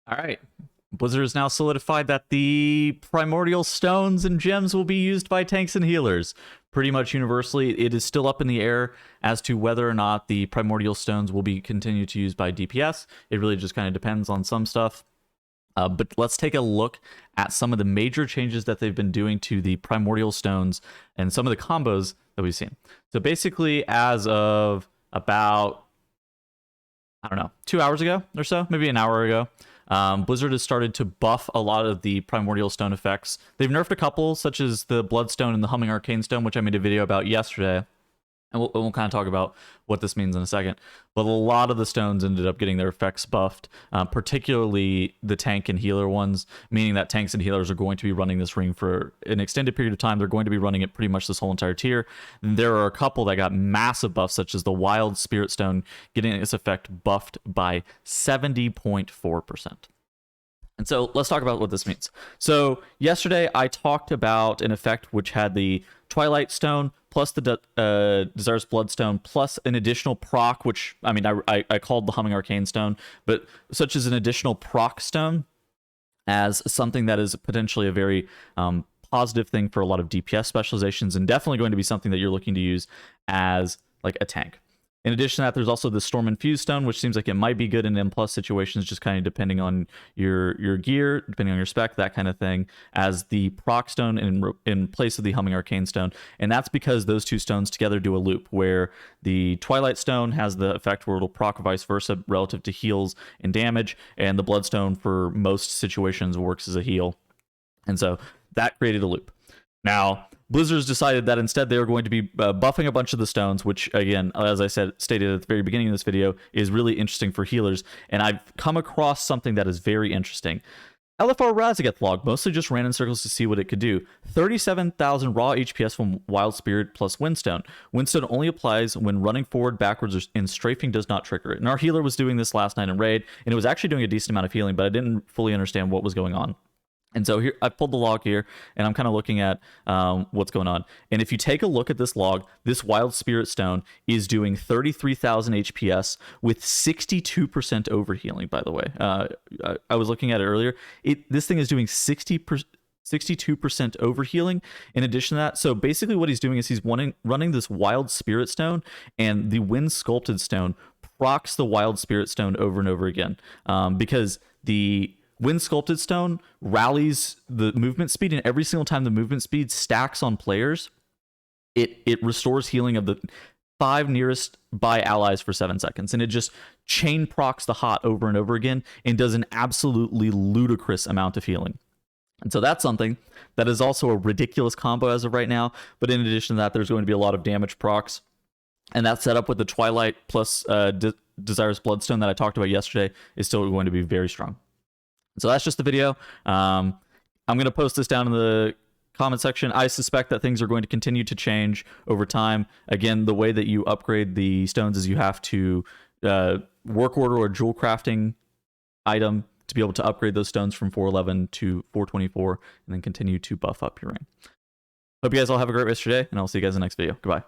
All right. Blizzard has now solidified that the primordial stones and gems will be used by tanks and healers. Pretty much universally, it is still up in the air as to whether or not the primordial stones will be continued to use by DPS. It really just kind of depends on some stuff. But let's take a look at some of the major changes that they've been doing to the primordial stones and some of the combos that we've seen. So basically, as of about, I don't know, 2 hours ago or so, maybe an hour ago, Blizzard has started to buff a lot of the primordial stone effects. They've nerfed a couple, such as the Bloodstone and the Humming Arcane Stone, which I made a video about yesterday. And we'll kind of talk about what this means in a second. But a lot of the stones ended up getting their effects buffed, particularly the tank and healer ones, meaning that tanks and healers are going to be running this ring for an extended period of time. They're going to be running it pretty much this whole entire tier. And there are a couple that got massive buffs, such as the Wild Spirit Stone, getting its effect buffed by 70.4%. And so let's talk about what this means. So yesterday I talked about an effect which had the Twilight Stone plus the Desirous Bloodstone plus an additional proc, which, I mean, I called the Humming Arcane Stone, but such as an additional proc stone as something that is potentially a very positive thing for a lot of DPS specializations, and definitely going to be something that you're looking to use as like a tank. In addition to that, there's also the Storm Infused Stone, which seems like it might be good in M+ situations, just kind of depending on your gear, depending on your spec, that kind of thing, as the Proc Stone in place of the Humming Arcane Stone. And that's because those two stones together do a loop, where the Twilight Stone has the effect where it'll proc vice versa relative to heals and damage, and the Bloodstone for most situations works as a heal. And so that created a loop. Now, Blizzard's decided that instead they are going to be buffing a bunch of the stones, which, again, as I stated at the very beginning of this video, is really interesting for healers. And I've come across something that is very interesting. LFR Razageth log mostly just ran in circles to see what it could do. 37,000 raw HPS from Wild Spirit plus Windstone. Windstone only applies when running forward, backwards, and strafing does not trigger it. And our healer was doing this last night in Raid, and it was actually doing a decent amount of healing, but I didn't fully understand what was going on. And so here, I pulled the log here, and I'm kind of looking at what's going on. And if you take a look at this log, this Wild Spirit Stone is doing 33,000 HPS with 62% overhealing, by the way. I was looking at it earlier. This thing is doing 62% overhealing in addition to that. So basically what he's doing is he's running this Wild Spirit Stone, and the Wind Sculpted Stone procs the Wild Spirit Stone over and over again, because the Wind Sculpted Stone rallies the movement speed, and every single time the movement speed stacks on players, it restores healing of the 5 nearest by allies for 7 seconds. And it just chain procs the hot over and over again and does an absolutely ludicrous amount of healing. And so that's something that is also a ridiculous combo as of right now. But in addition to that, there's going to be a lot of damage procs. And that setup with the Twilight plus Desirous Bloodstone that I talked about yesterday is still going to be very strong. So that's just the video. I'm going to post this down in the comment section. I suspect that things are going to continue to change over time. Again, the way that you upgrade the stones is you have to work order or jewel crafting item to be able to upgrade those stones from 411 to 424 and then continue to buff up your ring. Hope you guys all have a great rest of your day, and I'll see you guys in the next video. Goodbye.